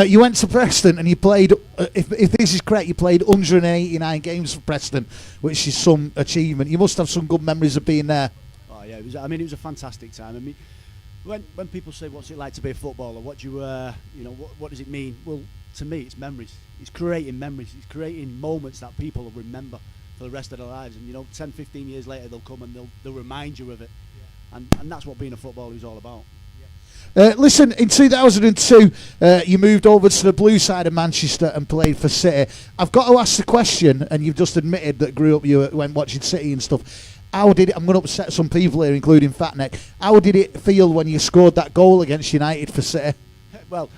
You went to Preston and you played, if this is correct, you played 189 games for Preston, which is some achievement. You must have some good memories of being there. Oh yeah, it was a fantastic time. I mean, when people say what's it like to be a footballer, what do what does it mean? Well, to me, it's memories. It's creating memories. It's creating moments that people will remember for the rest of their lives. And 10, 15 years later, they'll come and they'll remind you of it. Yeah. And that's what being a footballer is all about. Listen, in 2002, you moved over to the blue side of Manchester and played for City. I've got to ask the question, and you've just admitted that you went watching City and stuff. How did it, I'm going to upset some people here, including Fatneck. How did it feel when you scored that goal against United for City? Well,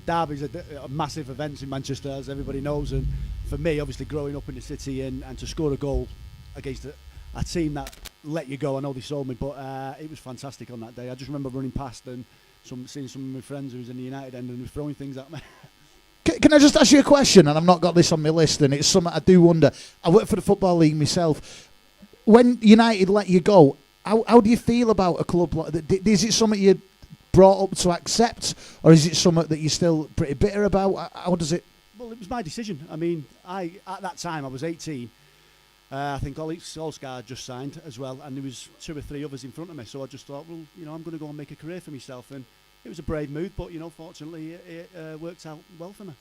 derby's a massive event in Manchester, as everybody knows. And for me, obviously, growing up in the city and to score a goal against a team that let you go, I know they sold me, but it was fantastic on that day. I just remember running past and seeing some of my friends who was in the United end and was throwing things at me. Can I just ask you a question? And I've not got this on my list, and it's something I do wonder. I work for the Football League myself. When United let you go, how do you feel about a club like that? Is it something you brought up to accept, or is it something that you're still pretty bitter about? How does it? Well, it was my decision. I mean, at that time I was 18. I think Solskjaer had just signed as well, and there was 2 or 3 others in front of me. So I just thought, well, I'm going to go and make a career for myself, and it was a brave move, but fortunately it worked out well for me.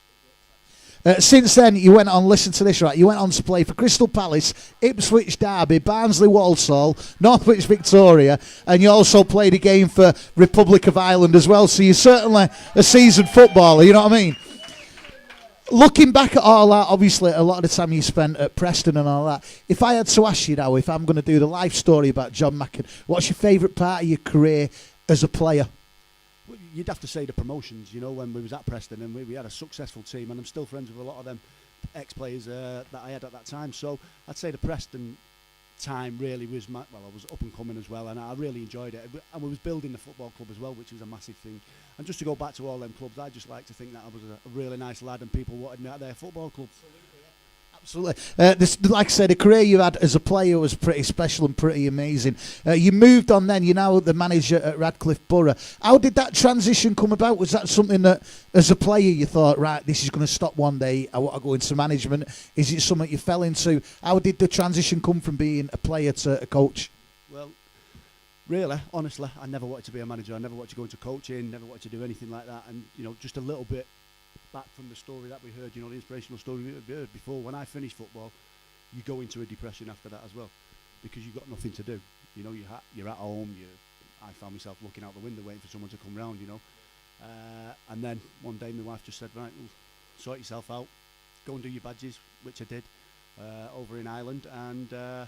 Since then, you went on, listen to this, right? You went on to play for Crystal Palace, Ipswich Derby, Barnsley Walsall, Northwich Victoria, and you also played a game for Republic of Ireland as well. So you're certainly a seasoned footballer, you know what I mean? Looking back at all that, obviously, a lot of the time you spent at Preston and all that. If I had to ask you now, if I'm going to do the life story about John Macken, what's your favourite part of your career as a player? Well, you'd have to say the promotions, when we was at Preston and we had a successful team, and I'm still friends with a lot of them ex-players that I had at that time. So I'd say the Preston time really was I was up and coming as well, and I really enjoyed it. And we was building the football club as well, which was a massive thing. And just to go back to all them clubs, I just like to think that I was a really nice lad and people wanted me at their football club. Absolutely. Like I said, the career you had as a player was pretty special and pretty amazing. You moved on then, you're now the manager at Radcliffe Borough. How did that transition come about? Was that something that, as a player, you thought, right, this is going to stop one day, I want to go into management? Is it something you fell into? How did the transition come from being a player to a coach? Well, really, honestly, I never wanted to be a manager. I never wanted to go into coaching, never wanted to do anything like that. And, just a little bit back from the story that we heard, the inspirational story we heard before, when I finished football, you go into a depression after that as well, because you've got nothing to do. You're at home. I found myself looking out the window waiting for someone to come round, and then one day my wife just said, right, well, sort yourself out, go and do your badges, which I did over in Ireland, and I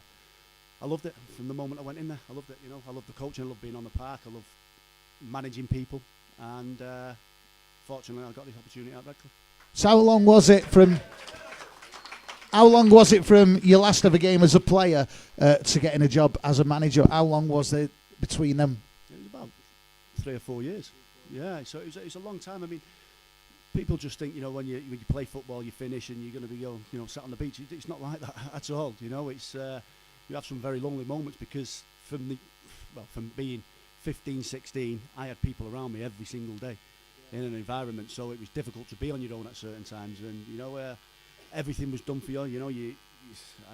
loved it from the moment I went in there. I loved it, I loved the coaching, I loved being on the park, I loved managing people, and fortunately I got the opportunity at Radcliffe. So how long was it from your last ever game as a player to getting a job as a manager? How long was it between them? It was about 3 or 4 years. Yeah, so it's a long time. I mean, people just think, when you play football, you finish and you're going to be going, sat on the beach. It's not like that at all. It's you have some very lonely moments, because from being 15, 16, I had people around me every single day in an environment, so it was difficult to be on your own at certain times, and everything was done for you.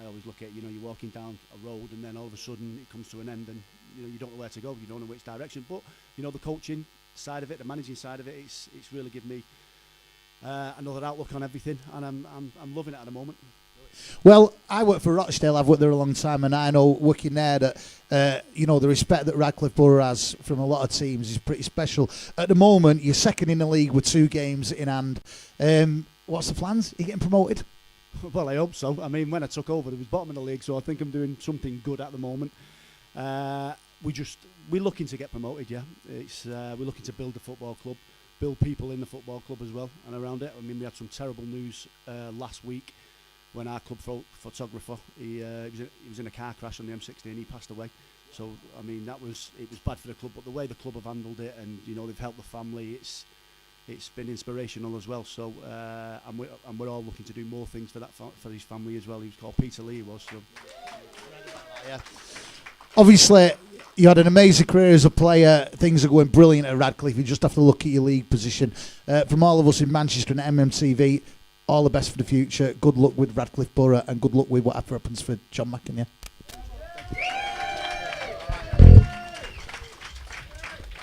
I always look at, you're walking down a road and then all of a sudden it comes to an end and, you don't know where to go, you don't know which direction. But, the coaching side of it, the managing side of it, it's really given me another outlook on everything, and I'm loving it at the moment. Well, I work for Rochdale. I've worked there a long time, and I know working there that the respect that Radcliffe Borough has from a lot of teams is pretty special. At the moment, you're second in the league with 2 games in hand. What's the plans? Are you getting promoted? Well, I hope so. I mean, when I took over, it was bottom of the league, so I think I'm doing something good at the moment. We're looking to get promoted. Yeah, we're looking to build a football club, build people in the football club as well and around it. I mean, we had some terrible news last week when our club photographer he was in a car crash on the M60 and he passed away. So I mean, it was bad for the club, but the way the club have handled it, and they've helped the family, it's been inspirational as well. So and we're all looking to do more things for his family as well. He was called Peter Lee, so yeah. Obviously, you had an amazing career as a player. Things are going brilliant at Radcliffe. You just have to look at your league position. From all of us in Manchester and MMTV, all the best for the future. Good luck with Radcliffe Borough and good luck with whatever happens for John McIntyre.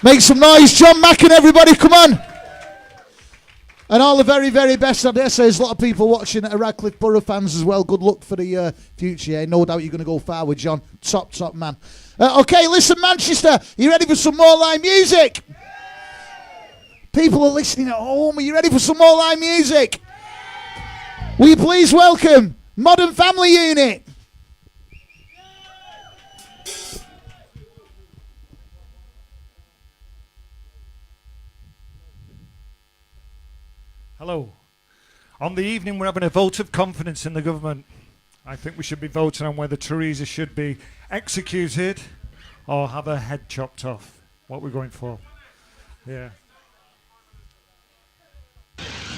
Make some noise, John Mackin, everybody, come on. And all the very, very best. I dare say there's a lot of people watching that are Radcliffe Borough fans as well. Good luck for the future. Yeah? No doubt you're going to go far with John. Top man. Okay, listen, Manchester, you ready for some more live music? People are listening at home. Are you ready for some more live music? Will you please welcome Modern Family Unit? Hello. On the evening we're having a vote of confidence in the government. I think we should be voting on whether Theresa should be executed or have her head chopped off. What we're going for. Yeah.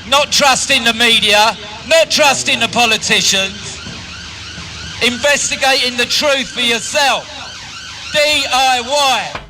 Not trusting the media, not trusting the politicians, investigating the truth for yourself. DIY.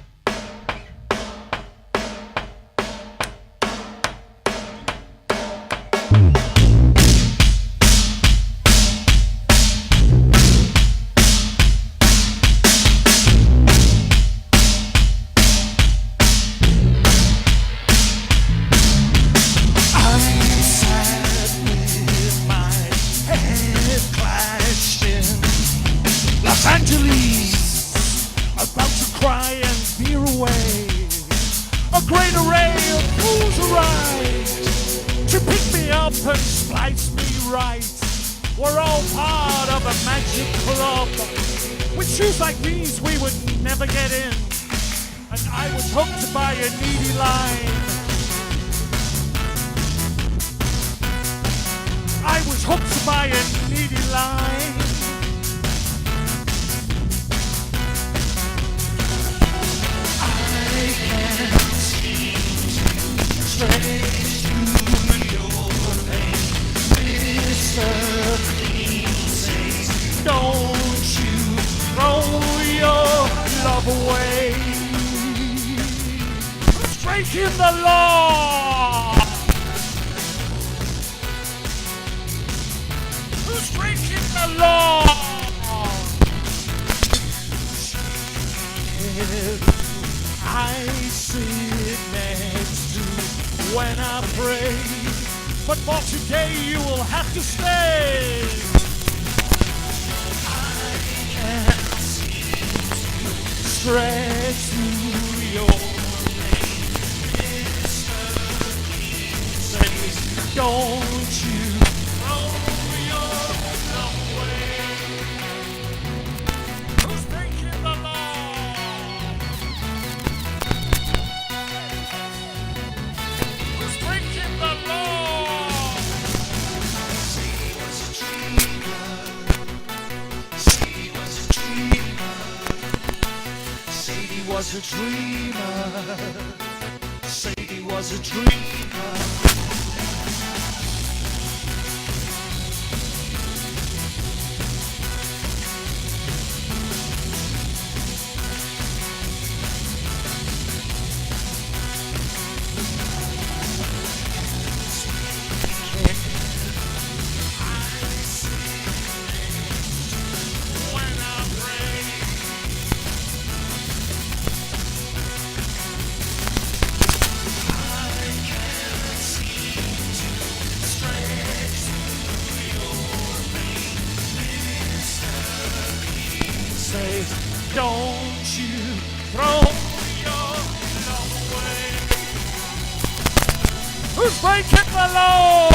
Who's breaking the law?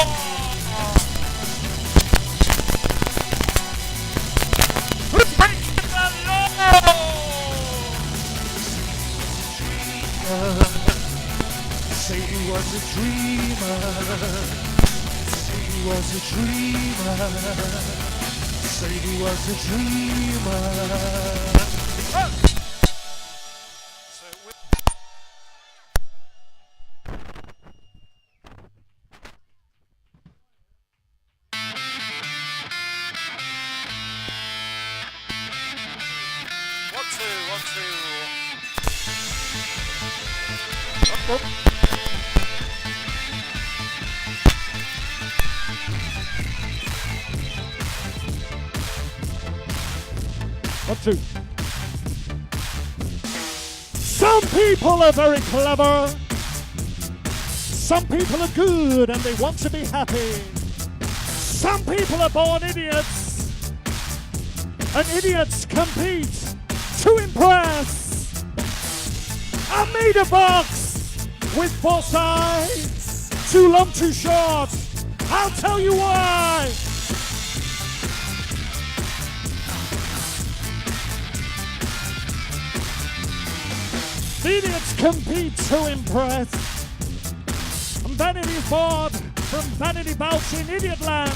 Who's breaking the law? Say he was a dreamer. Say he was a dreamer. Say he was a dreamer. Oh. Some people are very clever. Some people are good and they want to be happy. Some people are born idiots. And idiots compete to impress. I made a box with 4 sides. Too long, too short. I'll tell you why. Idiots compete to impress. Vanity board from Vanity Bouts in Idiot Land.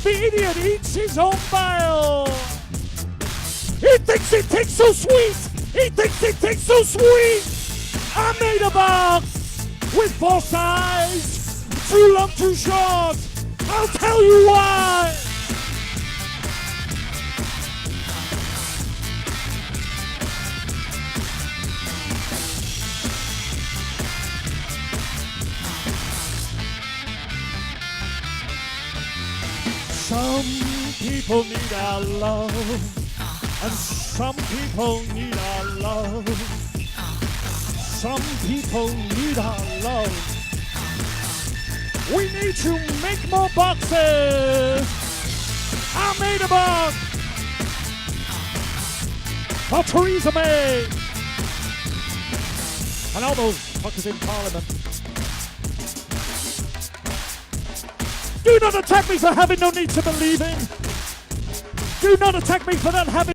The idiot eats his own bile. He thinks it tastes so sweet. He thinks it tastes so sweet. I made a box with 4 sides. Too long, too short. I'll tell you why. Some people need our love, and some people need our love. Some people need our love. We need to make more boxes. I made a box for Theresa May and all those fuckers in Parliament. Do not attack me for having no need to believe in. Do not attack me for not having